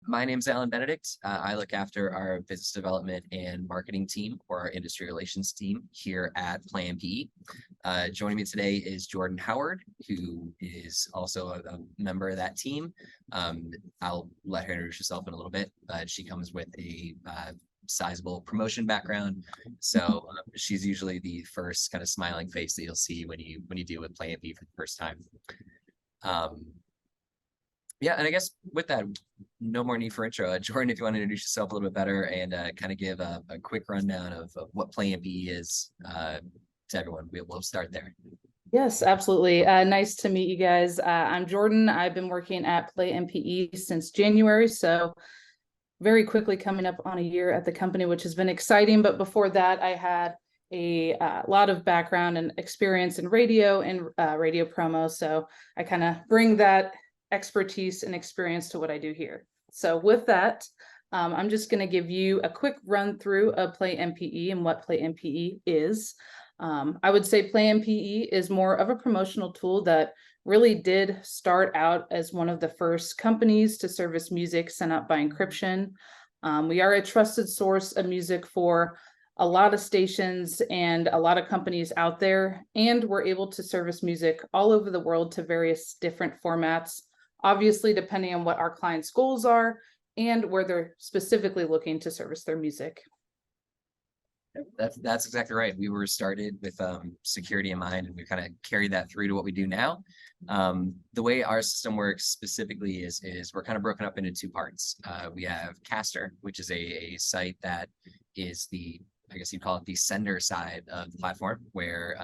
My name's Allan Benedict. I look after our business development and marketing team, or our industry relations team here at Play MPE. Joining me today is Jordan Howard, who is also a member of that team. I'll let her introduce herself in a little bit, but she comes with a sizable promotion background, so she's usually the first kind of smiling face that you'll see when you deal with Play MPE for the first time. Yeah, and I guess with that, no more need for intro. Jordan, if you want to introduce yourself a little bit better and kind of give a quick rundown of what Play MPE is to everyone, we'll start there. Yes, absolutely. Nice to meet you guys. I'm Jordan. I've been working at Play MPE since January, so very quickly coming up on a year at the company, which has been exciting. But before that, I had a lot of background and experience in radio and radio promo, so I kind of bring that expertise and experience to what I do here. So with that, I'm just going to give you a quick run through of Play MPE and what Play MPE is. I would say Play MPE is more of a promotional tool that really did start out as one of the first companies to service music sent out by encryption. We are a trusted source of music for a lot of stations and a lot of companies out there, and we're able to service music all over the world to various different formats, obviously depending on what our clients' goals are and where they're specifically looking to service their music. That's exactly right. We were started with security in mind, and we kind of carried that through to what we do now. The way our system works specifically is we're kind of broken up into two parts. We have Caster, which is a site that is I guess you'd call it the sender side of the platform, where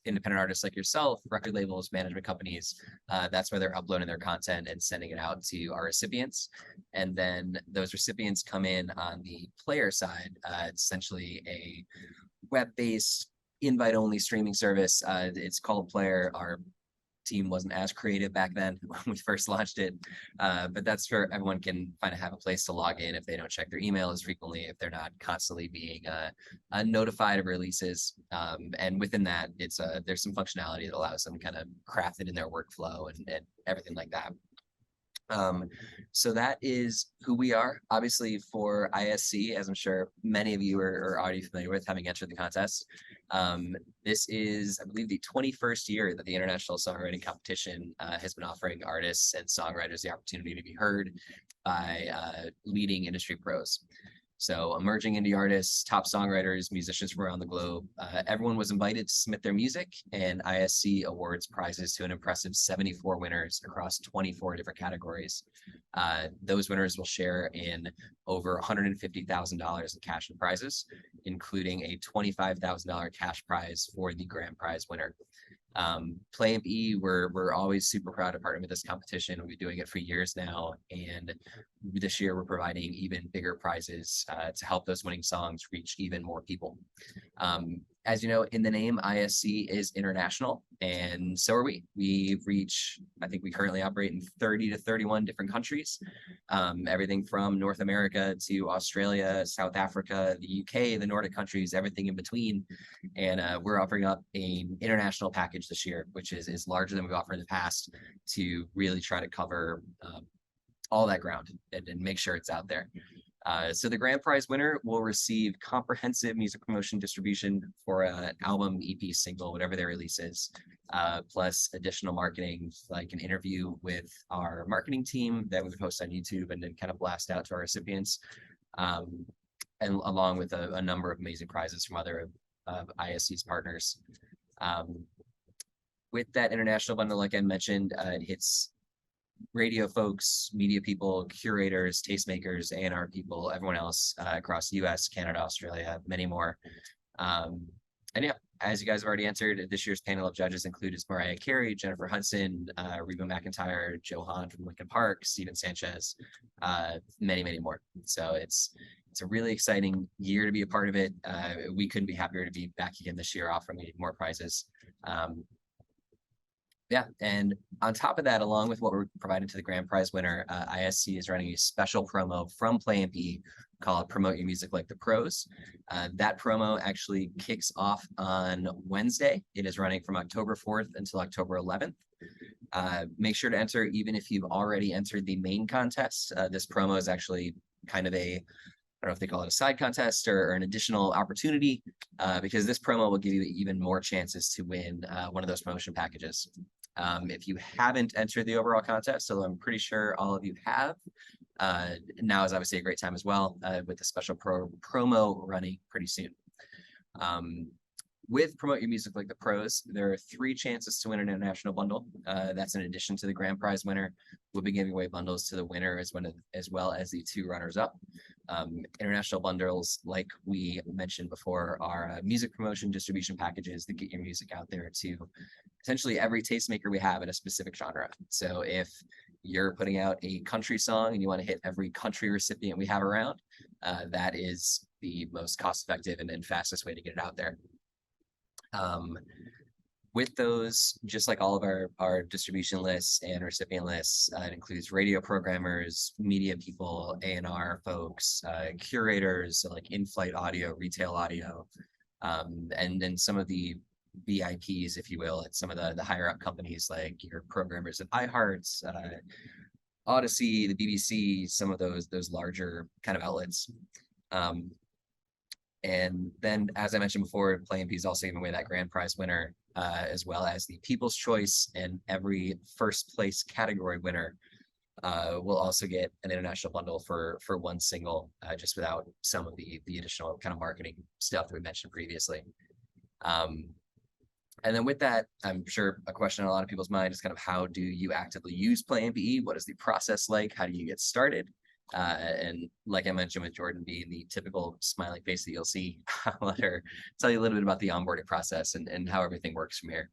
independent artists like yourself, record labels, management companies, that's where they're uploading their content and sending it out to our recipients. And then those recipients come in on the player side. It's essentially a web-based invite-only streaming service. It's called Player. Our team wasn't as creative back then when we first launched it, but that's where everyone can kind of have a place to log in if they don't check their email as frequently, if they're not constantly being notified of releases. And within that, there's some functionality that allows them to kind of craft it in their workflow and everything like that. So that is who we are. Obviously, for ISC, as I'm sure many of you are already familiar with, having entered the contest. This is, I believe, the 21st year that the International Songwriting Competition has been offering artists and songwriters the opportunity to be heard by leading industry pros. So emerging indie artists, top songwriters, musicians from around the globe, everyone was invited to submit their music, and ISC awards prizes to an impressive 74 winners across 24 different categories. Those winners will share in over $150,000 in cash and prizes, including a $25,000 cash prize for the grand prize winner. Play MPE, we're always super proud to partner with this competition. We've been doing it for years now, and this year we're providing even bigger prizes to help those winning songs reach even more people. As you know, in the name, ISC is international, and so are we. I think we currently operate in 30 to 31 different countries, everything from North America to Australia, South Africa, the UK, the Nordic countries, everything in between. And we're offering up an international package this year, which is larger than we've offered in the past, to really try to cover all that ground and make sure it's out there. So the grand prize winner will receive comprehensive music promotion distribution for an album, EP, single, whatever their release is, plus additional marketing, like an interview with our marketing team that we would host on YouTube and then kind of blast out to our recipients, and along with a number of amazing prizes from other ISC's partners. With that international bundle, like I mentioned, it's radio folks, media people, curators, tastemakers, A&R people, everyone else across the US, Canada, Australia, many more. And yeah, as you guys have already answered, this year's panel of judges included Mariah Carey, Jennifer Hudson, Reba McEntire, Joe Hahn from Linkin Park, Steven Sanchez, many, many more. So it's a really exciting year to be a part of it. We couldn't be happier to be back again this year offering more prizes. Yeah, and on top of that, along with what we're providing to the grand prize winner, ISC is running a special promo from Play MPE called Promote Your Music Like the Pros. That promo actually kicks off on Wednesday. It is running from October 4th until October 11th. Make sure to enter even if you've already entered the main contest. This promo is actually kind of a, I don't know if they call it a side contest or an additional opportunity, because this promo will give you even more chances to win one of those promotion packages. If you haven't entered the overall contest, so I'm pretty sure all of you have, now is obviously a great time as well, with the special promo running pretty soon. With Promote Your Music Like the Pros, there are 3 chances to win an international bundle. That's in addition to the grand prize winner. We'll be giving away bundles to the winner as well as the 2 runners-up. International bundles, like we mentioned before, are music promotion distribution packages that get your music out there to essentially every tastemaker we have in a specific genre. So if you're putting out a country song and you want to hit every country recipient we have around, that is the most cost-effective and fastest way to get it out there. With those, just like all of our distribution lists and recipient lists, it includes radio programmers, media people, A&R folks, curators, so like in-flight audio, retail audio, and then some of the VIPs, if you will, at some of the higher up companies like your programmers at iHearts, Odyssey, the BBC, some of those larger kind of outlets. And then, as I mentioned before, Play MPE is also giving away that grand prize winner, as well as the People's Choice, and every first place category winner will also get an international bundle for 1 single, just without some of the additional kind of marketing stuff that we mentioned previously. And then with that, I'm sure a question on a lot of people's mind is kind of, how do you actively use Play MPE? What is the process like? How do you get started? And like I mentioned, with Jordan being the typical smiling face that you'll see, I'll let her tell you a little bit about the onboarding process and how everything works from here.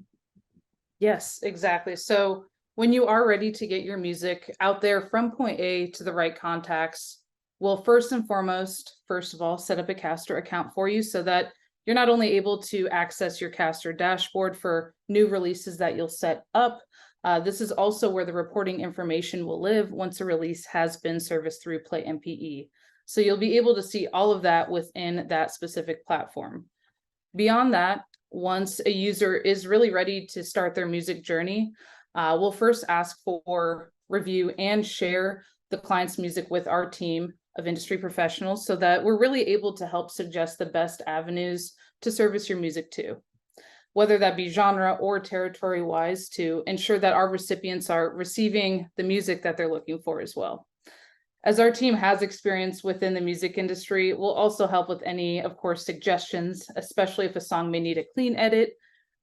Yes, exactly. So when you are ready to get your music out there from point A to the right contacts, we'll first of all, set up a Caster account for you so that you're not only able to access your Caster dashboard for new releases that you'll set up, this is also where the reporting information will live once a release has been serviced through Play MPE. So you'll be able to see all of that within that specific platform. Beyond that, once a user is really ready to start their music journey, we'll first ask for review and share the client's music with our team of industry professionals so that we're really able to help suggest the best avenues to service your music to, whether that be genre or territory wise, to ensure that our recipients are receiving the music that they're looking for as well. As our team has experience within the music industry, we'll also help with any, of course, suggestions, especially if a song may need a clean edit,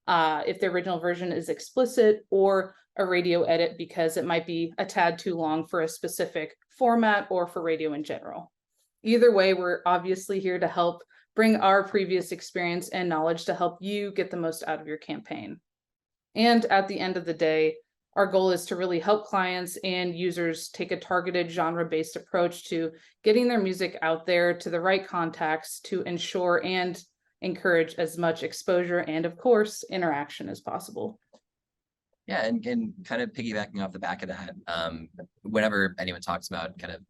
if the original version is explicit, or a radio edit because it might be a tad too long for a specific format or for radio in general. Either way, we're obviously here to help bring our previous experience and knowledge to help you get the most out of your campaign. And at the end of the day, our goal is to really help clients and users take a targeted genre-based approach to getting their music out there to the right contacts to ensure and encourage as much exposure and, of course, interaction as possible. Yeah, and kind of piggybacking off the back of that, whenever anyone talks about kind of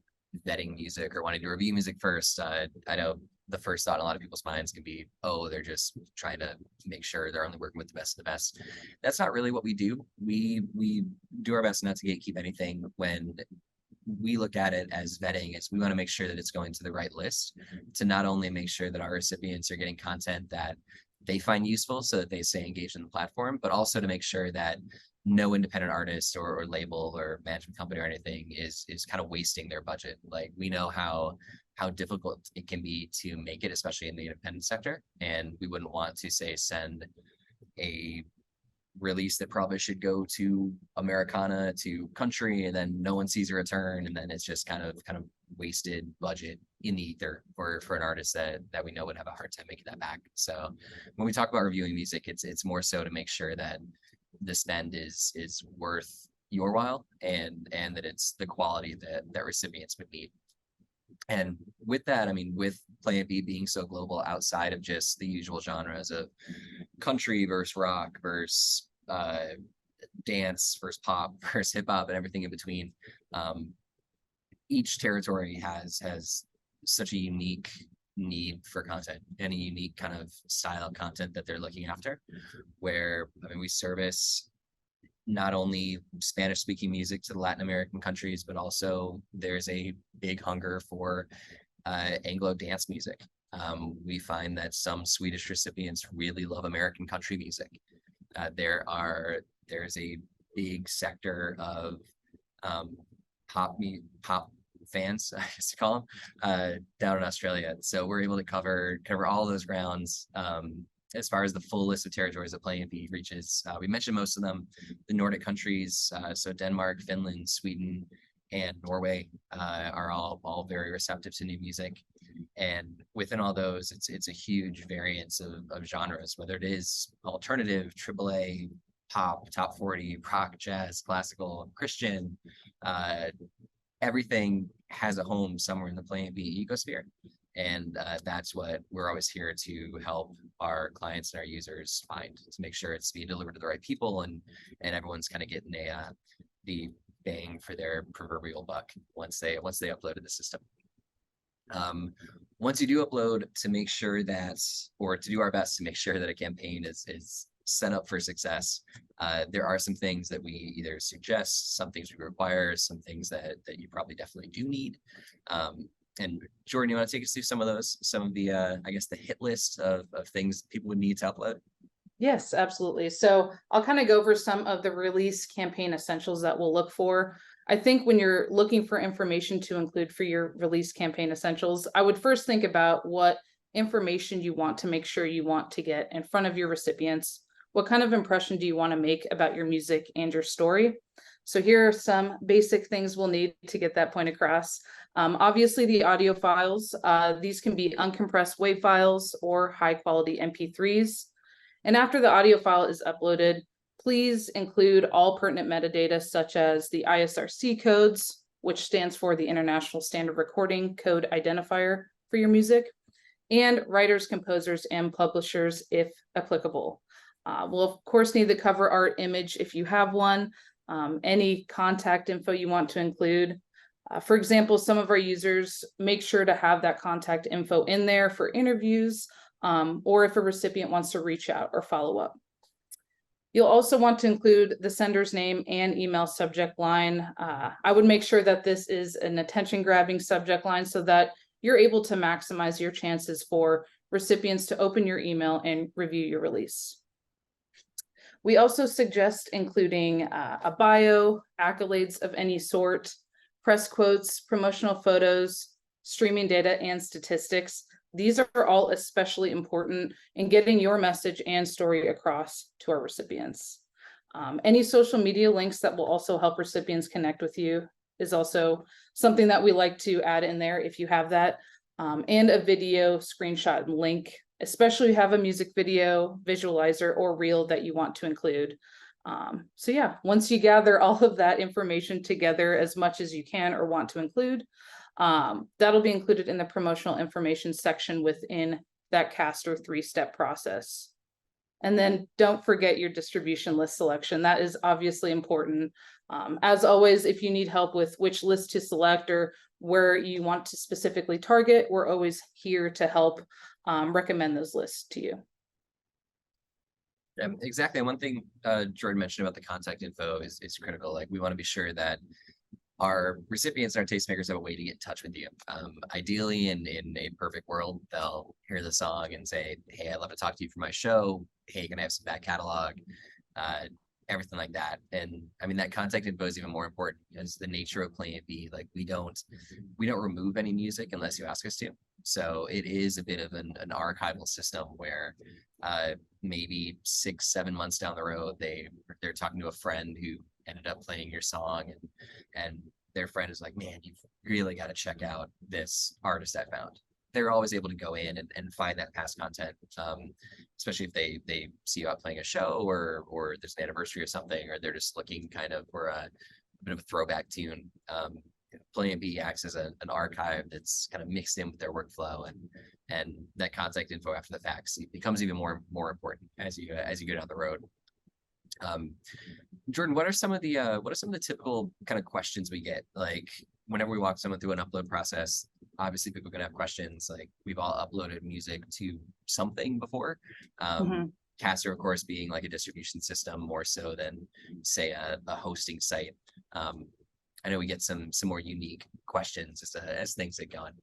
vetting music or wanting to review music first, I know the first thought in a lot of people's minds can be, oh, they're just trying to make sure they're only working with the best of the best. That's not really what we do. We do our best not to gatekeep anything. When we look at it as vetting, is we want to make sure that it's going to the right list, to not only make sure that our recipients are getting content that they find useful so that they stay engaged in the platform, but also to make sure that no independent artist or label or management company or anything is kind of wasting their budget. Like, we know how difficult it can be to make it, especially in the independent sector. And we wouldn't want to send a release that probably should go to Americana to country, and then no one sees a return, and then it's just kind of wasted budget in the ether for an artist that we know would have a hard time making that back. So when we talk about reviewing music, it's more so to make sure that the spend is worth your while, and that it's the quality that recipients would need. And with that, I mean, with Play MPE being so global, outside of just the usual genres of country versus rock versus dance versus pop versus hip hop and everything in between, each territory has such a unique need for content and a unique kind of style of content that they're looking after. Where, I mean, we service not only Spanish speaking music to the Latin American countries, but also there's a big hunger for Anglo dance music. We find that some Swedish recipients really love American country music. There's a big sector of pop fans, I guess you call them, down in Australia. So we're able to cover all those grounds. As far as the full list of territories that Play MP reaches, we mentioned most of them. The Nordic countries, so Denmark, Finland, Sweden, and Norway are all very receptive to new music. And within all those, it's a huge variance of genres, whether it is alternative, AAA, pop, top 40, rock, jazz, classical, Christian, everything has a home somewhere in the Play MP ecosphere. And that's what we're always here to help our clients and our users find, to make sure it's being delivered to the right people, and everyone's kind of getting the bang for their proverbial buck once they upload to the system. Once you do upload, to make sure that, or to do our best to make sure that a campaign is set up for success, there are some things that we either suggest, some things we require, some things that you probably definitely do need. And Jordan, you want to take us through some of those, some of the, I guess, the hit list of things people would need to upload? Yes, absolutely. So I'll kind of go over some of the release campaign essentials that we'll look for. I think when you're looking for information to include for your release campaign essentials, I would first think about what information you want to make sure you want to get in front of your recipients. What kind of impression do you want to make about your music and your story? So here are some basic things we'll need to get that point across. Obviously, the audio files, these can be uncompressed WAV files or high quality MP3s. And after the audio file is uploaded, please include all pertinent metadata such as the ISRC codes, which stands for the International Standard Recording Code Identifier for your music, and writers, composers, and publishers if applicable. We'll of course need the cover art image if you have one, any contact info you want to include. For example, some of our users make sure to have that contact info in there for interviews, or if a recipient wants to reach out or follow up. You'll also want to include the sender's name and email subject line. I would make sure that this is an attention-grabbing subject line so that you're able to maximize your chances for recipients to open your email and review your release. We also suggest including a bio, accolades of any sort, press quotes, promotional photos, streaming data, and statistics. These are all especially important in getting your message and story across to our recipients. Any social media links that will also help recipients connect with you is also something that we like to add in there if you have that, and a video screenshot and link, especially if you have a music video, visualizer, or reel that you want to include. So yeah, once you gather all of that information together as much as you can or want to include, that'll be included in the promotional information section within that caster 3-step process. And then don't forget your distribution list selection. That is obviously important. As always, if you need help with which list to select or where you want to specifically target, we're always here to help recommend those lists to you. Exactly. And one thing Jordan mentioned about the contact info is critical. Like, we want to be sure that our recipients and our tastemakers have a way to get in touch with you. Ideally, in a perfect world, they'll hear the song and say, hey, I'd love to talk to you for my show. Hey, can I have some back catalog? Everything like that. And I mean, that contact info is even more important because the nature of Play MP, like, we don't remove any music unless you ask us to. So it is a bit of an archival system where maybe 6-7 months down the road, they're talking to a friend who ended up playing your song, and their friend is like, man, you've really got to check out this artist I found. They're always able to go in and find that past content, especially if they see you out playing a show or there's an anniversary or something, or they're just looking kind of for a bit of a throwback tune. Play MP acts as an archive that's kind of mixed in with their workflow, and that contact info after the fact becomes even more important as you go down the road. Jordan, what are some of the typical kind of questions we get? Like, whenever we walk someone through an upload process, obviously people are gonna have questions. Like, we've all uploaded music to something before. Caster, of course, being like a distribution system more so than, say, a hosting site. I know we get some more unique questions as things get going.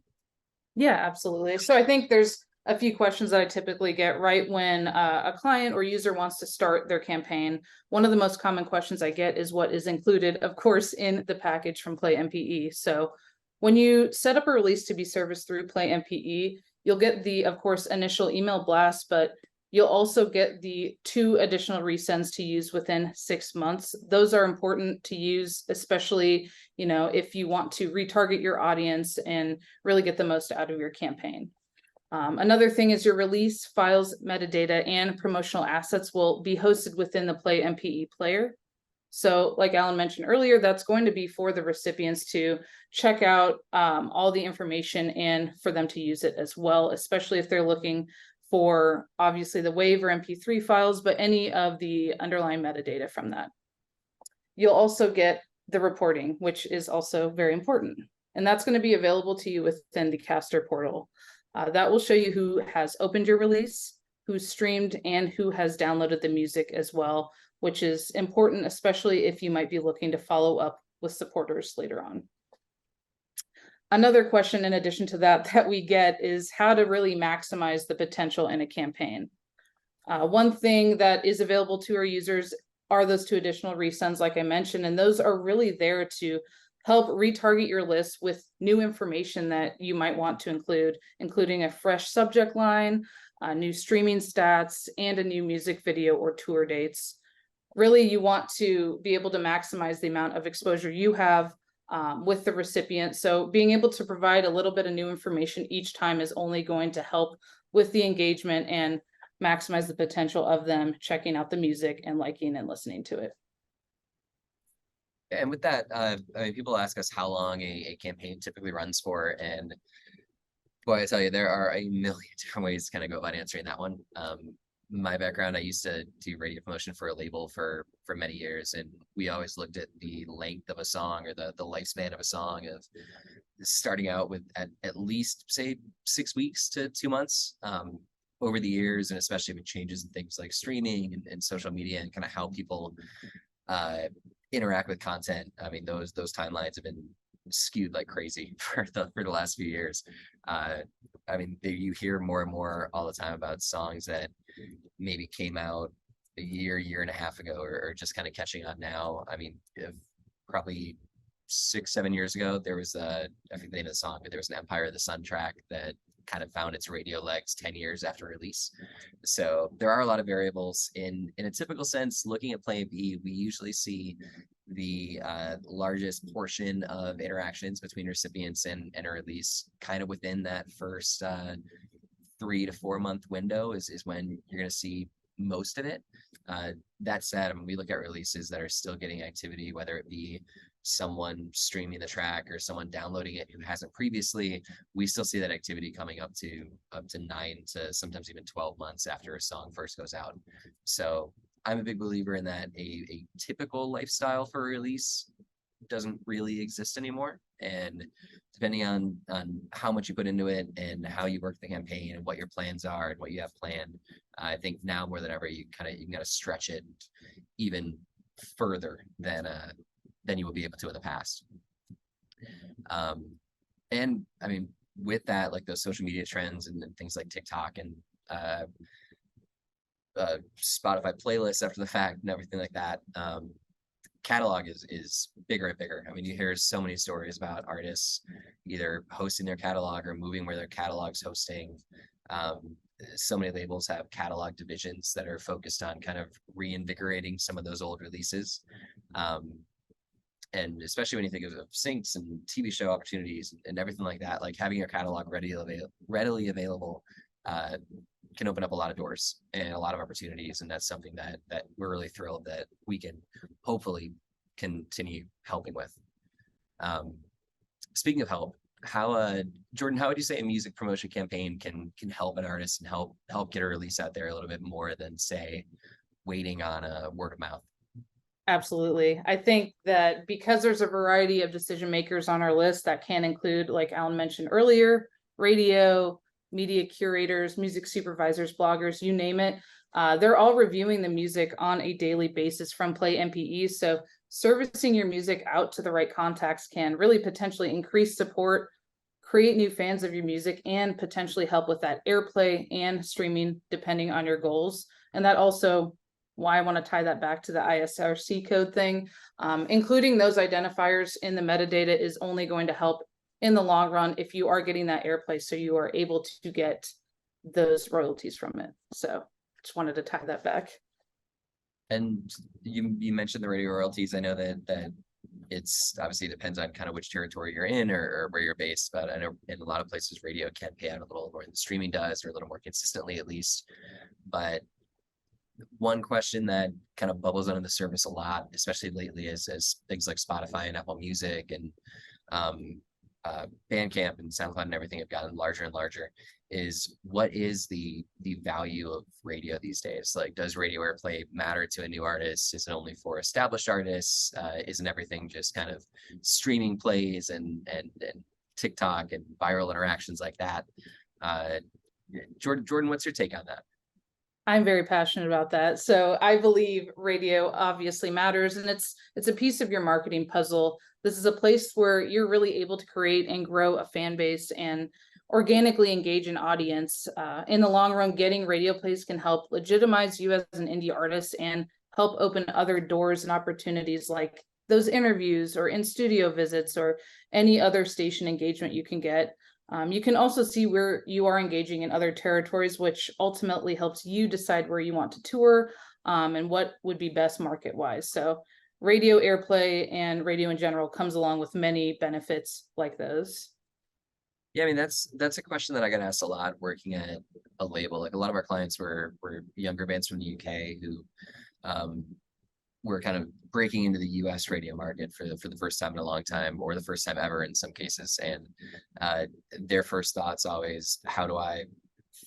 Yeah, absolutely. So I think there's a few questions that I typically get right when a client or user wants to start their campaign. One of the most common questions I get is what is included, of course, in the package from Play MPE. So when you set up a release to be serviced through Play MPE, you'll get the, of course, initial email blast, but you'll also get the 2 additional resends to use within 6 months. Those are important to use, especially, you know, if you want to retarget your audience and really get the most out of your campaign. Another thing is your release files, metadata, and promotional assets will be hosted within the Play MPE player. So like Allan mentioned earlier, that's going to be for the recipients to check out all the information and for them to use it as well, especially if they're looking for obviously the WAV or MP3 files, but any of the underlying metadata from that. You'll also get the reporting, which is also very important. And that's going to be available to you within the Caster portal. That will show you who has opened your release, who's streamed, and who has downloaded the music as well, which is important, especially if you might be looking to follow up with supporters later on. Another question in addition to that we get is how to really maximize the potential in a campaign. One thing that is available to our users are those 2 additional resends, like I mentioned, and those are really there to help retarget your list with new information that you might want to include, including a fresh subject line, new streaming stats, and a new music video or tour dates. Really, you want to be able to maximize the amount of exposure you have with the recipient. So being able to provide a little bit of new information each time is only going to help with the engagement and maximize the potential of them checking out the music and liking and listening to it. And with that, I mean, people ask us how long a campaign typically runs for, and boy, I tell you, there are a million different ways to kind of go about answering that one. My background, I used to do radio promotion for a label for many years, and we always looked at the length of a song or the lifespan of a song, of starting out with at least, say, 6 weeks to 2 months. Over the years, and especially with changes in things like streaming and social media and kind of how people interact with content, I mean, those timelines have been skewed like crazy for the last few years. I mean, you hear more and more all the time about songs that maybe came out a year and a half ago, or just kind of catching on now. I mean, probably 6-7 years ago, there was I forget the name of the song, but there was an Empire of the Sun track that kind of found its radio legs 10 years after release. So there are a lot of variables. In a typical sense, looking at Play MPE, we usually see the largest portion of interactions between recipients and a release kind of within that first 3 to 4 month window is when you're going to see most of it. That said, I mean, we look at releases that are still getting activity, whether it be someone streaming the track or someone downloading it who hasn't previously. We still see that activity coming up to 9 to sometimes even 12 months after a song first goes out. So I'm a big believer in that a typical lifestyle for a release doesn't really exist anymore. And depending on how much you put into it and how you work the campaign and what your plans are and what you have planned, I think now more than ever you can kind of stretch it even further than you will be able to in the past. And I mean, with that, like those social media trends and things like TikTok and Spotify playlists after the fact and everything like that, catalog is bigger and bigger. I mean, you hear so many stories about artists either hosting their catalog or moving where their catalog's hosting. So many labels have catalog divisions that are focused on kind of reinvigorating some of those old releases. And especially when you think of syncs and TV show opportunities and everything like that, like having your catalog readily available can open up a lot of doors and a lot of opportunities. And that's something that we're really thrilled that we can hopefully continue helping with. Speaking of help, how Jordan, how would you say a music promotion campaign can help an artist and help get a release out there a little bit more than, say, waiting on a word of mouth? Absolutely. I think that because there's a variety of decision makers on our list that can include, like Allan mentioned earlier, radio, media curators, music supervisors, bloggers, you name it. They're all reviewing the music on a daily basis from Play MPE. So servicing your music out to the right contacts can really potentially increase support, create new fans of your music, and potentially help with that airplay and streaming, depending on your goals. And that also why I want to tie that back to the ISRC code thing. Including those identifiers in the metadata is only going to help in the long run if you are getting that airplay, so you are able to get those royalties from it. So just wanted to tie that back. And you mentioned the radio royalties. I know that it's obviously depends on kind of which territory you're in or where you're based, but I know in a lot of places radio can pay out a little more than streaming does, or a little more consistently at least. But one question that kind of bubbles under the surface a lot, especially lately, is as things like Spotify and Apple Music and Bandcamp and SoundCloud and everything have gotten larger and larger, is what is the value of radio these days? Like, does radio airplay matter to a new artist? Is it only for established artists? Isn't everything just kind of streaming plays and TikTok and viral interactions like that? Jordan, what's your take on that? I'm very passionate about that. So I believe radio obviously matters, and it's a piece of your marketing puzzle. This is a place where you're really able to create and grow a fan base and organically engage an audience. In the long run, getting radio plays can help legitimize you as an indie artist and help open other doors and opportunities like those interviews or in studio visits or any other station engagement you can get. You can also see where you are engaging in other territories, which ultimately helps you decide where you want to tour and what would be best market-wise. So radio airplay and radio in general comes along with many benefits like those. Yeah, I mean, that's a question that I got asked a lot working at a label. Like, a lot of our clients were younger bands from the UK who were kind of breaking into the US radio market for the first time in a long time, or the first time ever in some cases. And their first thoughts always, how do I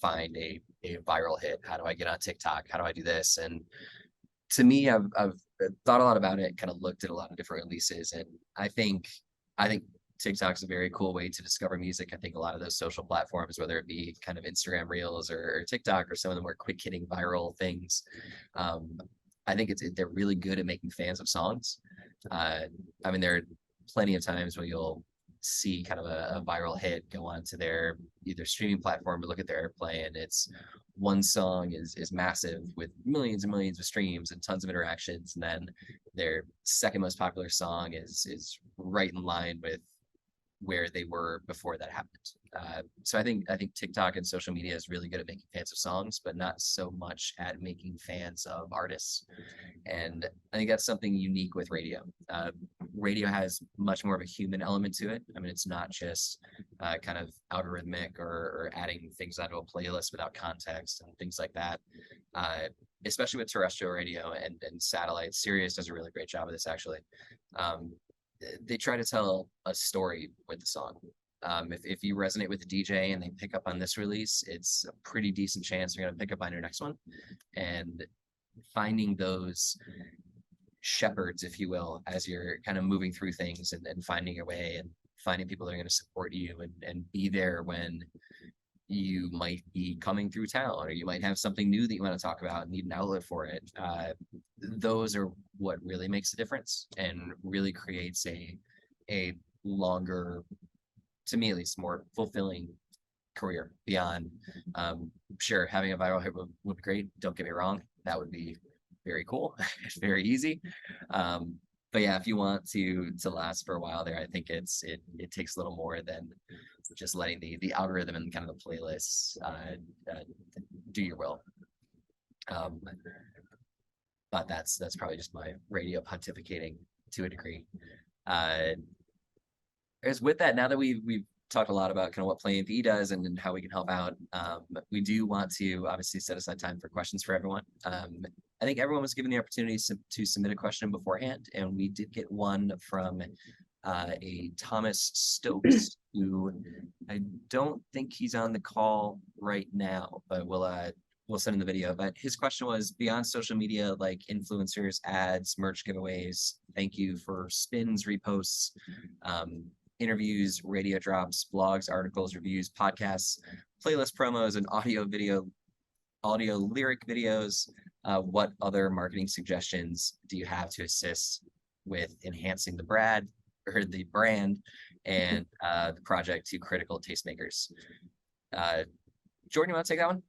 find a viral hit? How do I get on TikTok? How do I do this? And to me, I've thought a lot about it, kind of looked at a lot of different releases, and I think TikTok's a very cool way to discover music. I think a lot of those social platforms, whether it be kind of Instagram Reels or TikTok or some of the more quick hitting viral things, I think they're really good at making fans of songs. I mean, there are plenty of times where you'll see kind of a viral hit go onto their either streaming platform or look at their airplay, and it's one song is massive with millions and millions of streams and tons of interactions, and then their second most popular song is right in line with where they were before that happened. So I think TikTok and social media is really good at making fans of songs, but not so much at making fans of artists. And I think that's something unique with radio. Radio has much more of a human element to it. I mean, it's not just kind of algorithmic or adding things onto a playlist without context and things like that. Especially with terrestrial radio and satellite. Sirius does a really great job of this, actually. They try to tell a story with the song. If you resonate with the DJ and they pick up on this release, it's a pretty decent chance you're going to pick up on your next one. And finding those shepherds, if you will, as you're kind of moving through things and finding your way and finding people that are going to support you and be there when you might be coming through town, or you might have something new that you want to talk about and need an outlet for it. Those are what really makes a difference and really creates a longer, to me at least, more fulfilling career beyond, sure, having a viral hit would be great. Don't get me wrong. That would be very cool. It's very easy. But yeah, if you want to last for a while there, I think it takes a little more than just letting the algorithm and kind of the playlists do your will. But that's probably just my radio pontificating to a degree. As with that, now that we've talked a lot about kind of what Play MPE does and how we can help out, we do want to obviously set aside time for questions for everyone. I think everyone was given the opportunity to submit a question beforehand, and we did get one from a Thomas Stokes, who I don't think he's on the call right now, but we'll send him the video. But his question was, beyond social media like influencers, ads, merch giveaways, thank you for spins, reposts, interviews, radio drops, blogs, articles, reviews, podcasts, playlist promos, and audio video audio lyric videos. What other marketing suggestions do you have to assist with enhancing the brand and the project to critical tastemakers? Jordan, you want to take that one?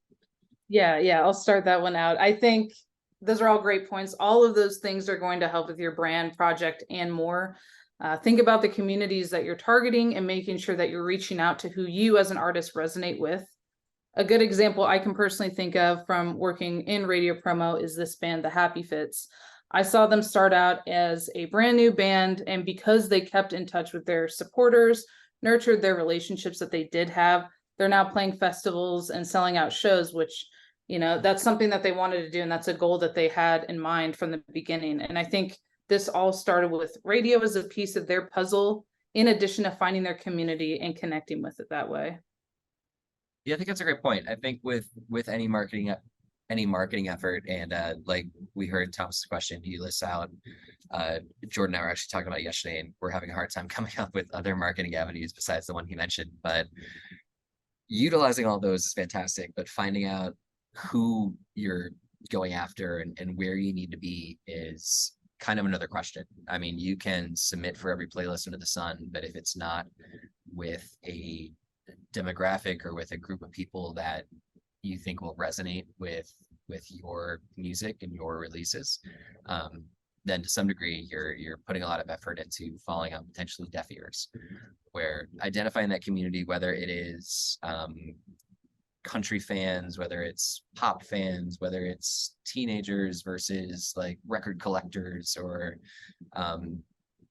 Yeah, I'll start that one out. I think those are all great points. All of those things are going to help with your brand project and more. Think about the communities that you're targeting and making sure that you're reaching out to who you as an artist resonate with. A good example I can personally think of from working in radio promo is this band, the Happy Fits. I saw them start out as a brand new band, and because they kept in touch with their supporters, nurtured their relationships that they did have, they're now playing festivals and selling out shows, which, you know, that's something that they wanted to do, and that's a goal that they had in mind from the beginning. And I think this all started with radio as a piece of their puzzle, in addition to finding their community and connecting with it that way. Yeah, I think that's a great point. I think with any marketing effort, and like we heard Thomas's question, he lists out Jordan and I were actually talking about it yesterday, and we're having a hard time coming up with other marketing avenues besides the one he mentioned. But utilizing all those is fantastic, but finding out who you're going after and where you need to be is kind of another question. I mean, you can submit for every playlist under the sun, but if it's not with a demographic or with a group of people that you think will resonate with your music and your releases, then to some degree you're putting a lot of effort into falling on potentially deaf ears. Where identifying that community, whether it is country fans, whether it's pop fans, whether it's teenagers versus like record collectors, or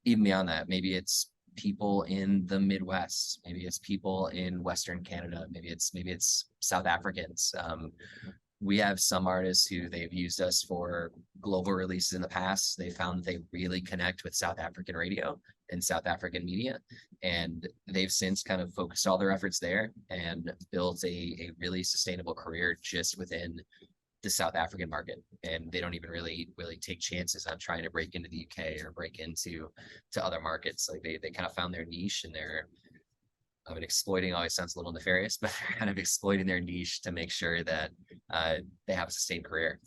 even beyond that, maybe it's people in the Midwest, maybe it's people in Western Canada, maybe it's South Africans. We have some artists who they've used us for global releases in the past. They found that they really connect with South African radio and South African media, and they've since kind of focused all their efforts there and built a really sustainable career just within the South African market. And they don't even really take chances on trying to break into the UK or break into other markets. Like they kind of found their niche, and they're, I mean, exploiting always sounds a little nefarious, but they're kind of exploiting their niche to make sure that they have a sustained career.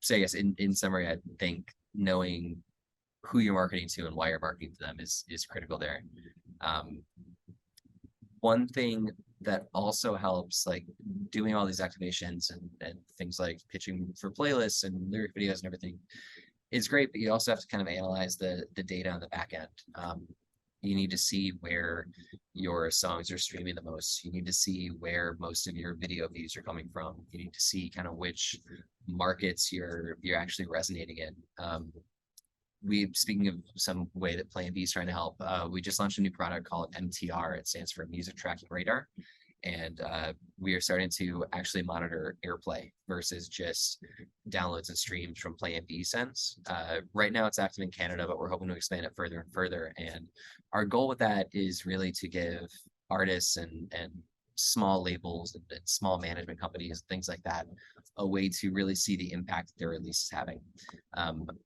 So I guess in summary, I think knowing who you're marketing to and why you're marketing to them is critical there. One thing that also helps, like doing all these activations and things like pitching for playlists and lyric videos and everything, is great, but you also have to kind of analyze the data on the back end. You need to see where your songs are streaming the most. You need to see where most of your video views are coming from. You need to see kind of which markets you're actually resonating in. Speaking of some way that Plan B is trying to help, we just launched a new product called MTR. It stands for Music Tracking Radar. And we are starting to actually monitor airplay versus just downloads and streams from Plan B sends. Right now it's active in Canada, but we're hoping to expand it further and further. And our goal with that is really to give artists and small labels and small management companies, things like that, a way to really see the impact that their release is having.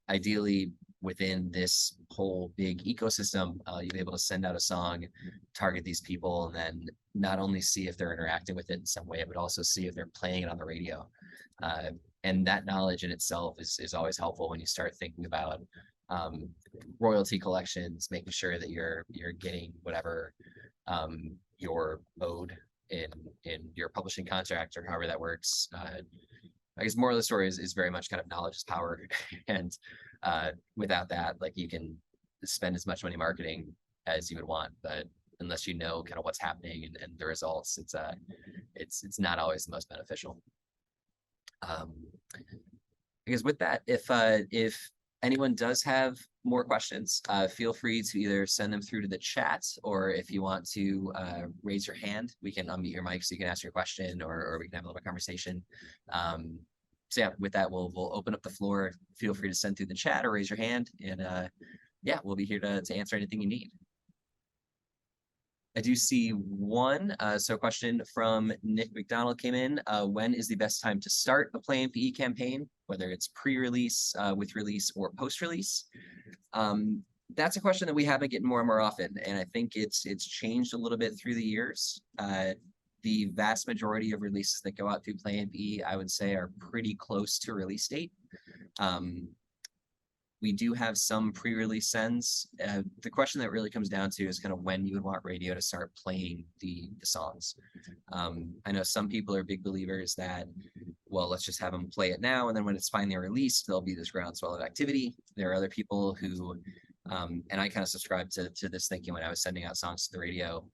Ideally, within this whole big ecosystem, you'll be able to send out a song, target these people, and then not only see if they're interacting with it in some way, but also see if they're playing it on the radio. And that knowledge in itself is always helpful when you start thinking about royalty collections, making sure that you're getting whatever you're owed in your publishing contract or however that works. I guess moral of the story is very much kind of knowledge is power. And without that, like, you can spend as much money marketing as you would want, but unless you know kind of what's happening and the results, it's not always the most beneficial. I guess with that, if anyone does have more questions, feel free to either send them through to the chat, or if you want to raise your hand, we can unmute your mic so you can ask your question, or we can have a little bit of conversation. So yeah, with that, we'll open up the floor. Feel free to send through the chat or raise your hand, and yeah, we'll be here to answer anything you need. I do see one. So a question from Nick McDonald came in. When is the best time to start a Play MPE campaign, whether it's pre-release, with release, or post-release? That's a question that we have been getting more and more often, and I think it's changed a little bit through the years. the vast majority of releases that go out through Play MP, I would say, are pretty close to release date. We do have some pre-release sends. The question that really comes down to is kind of when you would want radio to start playing the songs. I know some people are big believers that, well, let's just have them play it now, and then when it's finally released, there'll be this groundswell of activity. There are other people who, and I kind of subscribe to this thinking when I was sending out songs to the radio.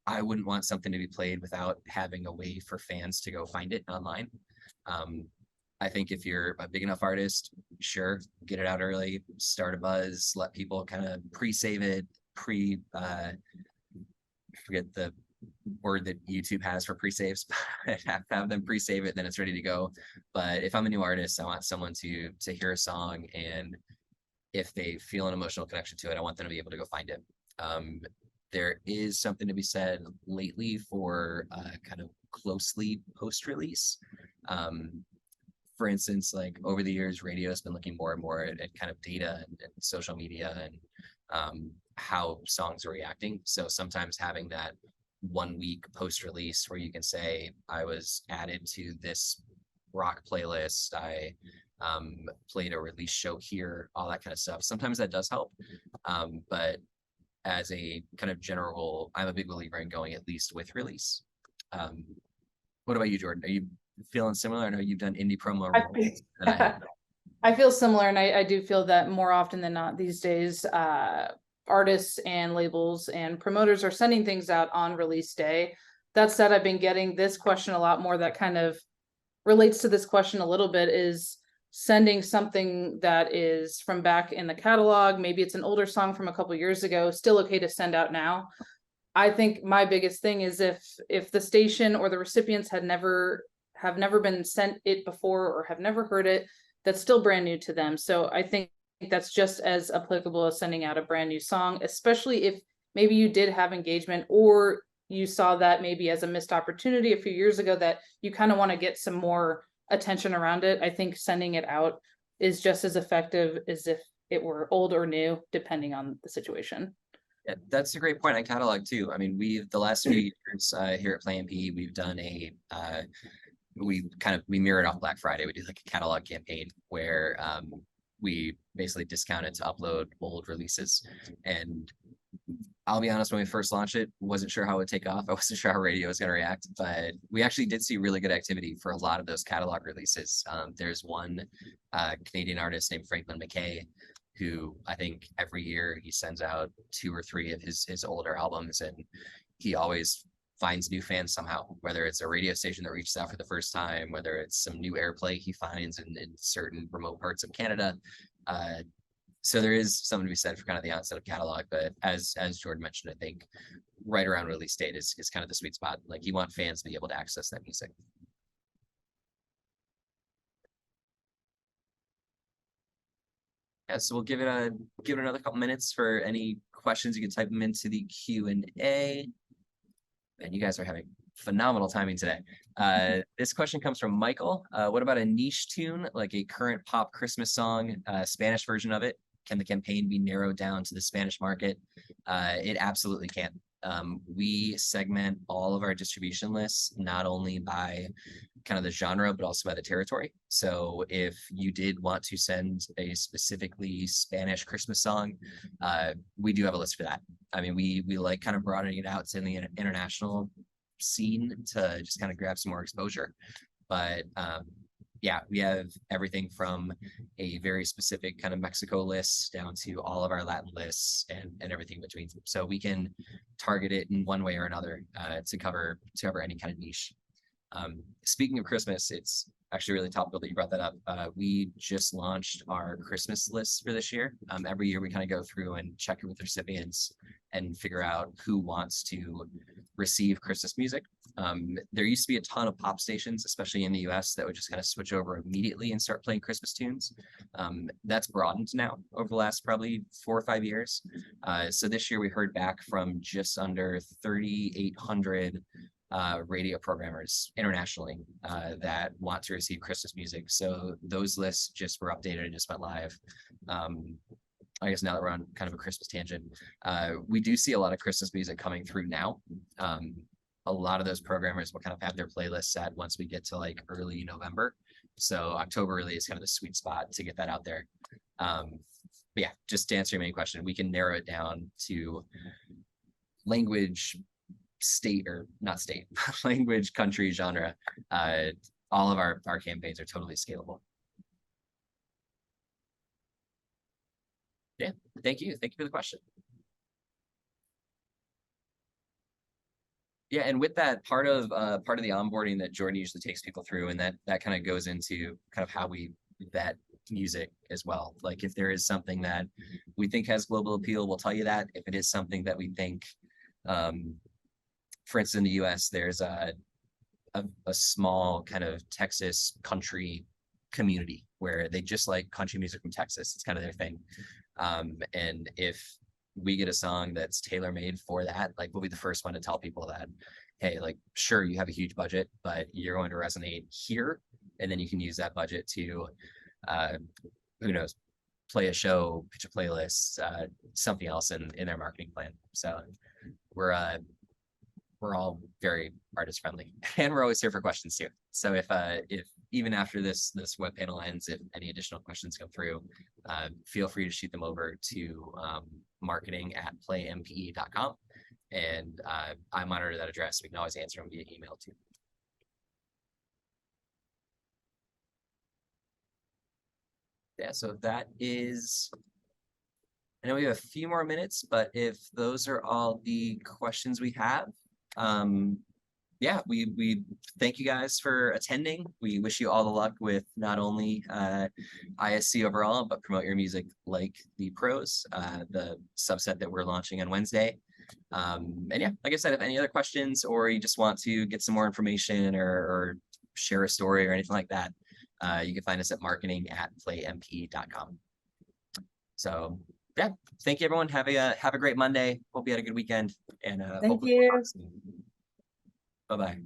I wouldn't want something to be played without having a way for fans to go find it online. I think if you're a big enough artist, sure, get it out early, start a buzz, let people kind of pre-save it, forget the word that YouTube has for pre-saves, but have them pre-save it, then it's ready to go. But if I'm a new artist, I want someone to hear a song, and if they feel an emotional connection to it, I want them to be able to go find it. There is something to be said lately for kind of closely post-release. For instance, like over the years, radio has been looking more and more at kind of data and social media and how songs are reacting. So sometimes having that 1 week post-release where you can say, I was added to this rock playlist, I played a release show here, all that kind of stuff. Sometimes that does help. But as a kind of general, I'm a big believer in going at least with release. What about you, Jordan? Are you feeling similar? I know you've done indie promo. I feel similar, and I do feel that more often than not these days, artists and labels and promoters are sending things out on release day. That said, I've been getting this question a lot more that kind of relates to this question a little bit, is sending something that is from back in the catalog. Maybe it's an older song from a couple years ago, still okay to send out now. I think my biggest thing is if the station or the recipients have never been sent it before or have never heard it, that's still brand new to them. So I think that's just as applicable as sending out a brand new song, especially if maybe you did have engagement or you saw that maybe as a missed opportunity a few years ago that you kind of want to get some more attention around it. I think sending it out is just as effective as if it were old or new, depending on the situation. Yeah, that's a great point on catalog too. I mean, the last few years here at Play MP, we've done we mirrored off Black Friday. We do like a catalog campaign where we basically discounted to upload old releases. And I'll be honest, when we first launched it, wasn't sure how it would take off. I wasn't sure how radio was going to react, but we actually did see really good activity for a lot of those catalog releases. There's one Canadian artist named Franklin McKay, who I think every year he sends out 2 or 3 of his older albums, and he always finds new fans somehow, whether it's a radio station that reaches out for the first time, whether it's some new airplay he finds in certain remote parts of Canada. So there is something to be said for kind of the onset of catalog, but as Jordan mentioned, I think right around release date is kind of the sweet spot. Like you want fans to be able to access that music. Yeah, so we'll give it another couple minutes for any questions. You can type them into the Q&A. And you guys are having phenomenal timing today. This question comes from Michael. What about a niche tune, like a current pop Christmas song, Spanish version of it? Can the campaign be narrowed down to the Spanish market? It absolutely can. We segment all of our distribution lists, not only by kind of the genre, but also by the territory. So if you did want to send a specifically Spanish Christmas song, we do have a list for that. I mean, we like kind of broadening it out to the international scene to just kind of grab some more exposure. But yeah, we have everything from a very specific kind of Mexico list down to all of our Latin lists and everything between. So we can target it in one way or another to cover any kind of niche. Speaking of Christmas, it's actually really topical that you brought that up. We just launched our Christmas lists for this year. Every year we kind of go through and check in with recipients and figure out who wants to receive Christmas music. There used to be a ton of pop stations, especially in the US, that would just kind of switch over immediately and start playing Christmas tunes. That's broadened now over the last probably 4 or 5 years. So this year we heard back from just under 3,800 radio programmers internationally that want to receive Christmas music. So those lists just were updated and just went live. I guess now that we're on kind of a Christmas tangent, we do see a lot of Christmas music coming through now. a lot of those programmers will kind of have their playlists set once we get to like early November. So October really is kind of the sweet spot to get that out there. But yeah, just to answer your main question, we can narrow it down to language, state, or not state, language, country, genre. All of our campaigns are totally scalable. Yeah, thank you. Thank you for the question. Yeah, and with that, part of the onboarding that Jordan usually takes people through, and that kind of goes into kind of how we vet music as well. Like if there is something that we think has global appeal, we'll tell you that. If it is something that we think, for instance, in the US, there's a small kind of Texas country community where they just like country music from Texas. It's kind of their thing. And if we get a song that's tailor-made for that, like we'll be the first one to tell people that, hey, like, sure, you have a huge budget, but you're going to resonate here. And then you can use that budget to, who knows, play a show, pitch a playlist, something else in their marketing plan. So we're all very artist friendly, and we're always here for questions too. So if even after this web panel ends, if any additional questions come through, feel free to shoot them over to marketing@plaympe.com, and I monitor that address. We can always answer them via email too. Yeah, so that is, I know we have a few more minutes, but if those are all the questions we have, yeah, we thank you guys for attending. We wish you all the luck with not only ISC overall, but Promote Your Music Like the Pros, the subset that we're launching on Wednesday. And yeah, like I said, if any other questions or you just want to get some more information or share a story or anything like that, you can find us at marketing@plaympe.com. So yeah, thank you everyone. Have a great Monday. Hope you had a good weekend, and Thank you. Bye-bye.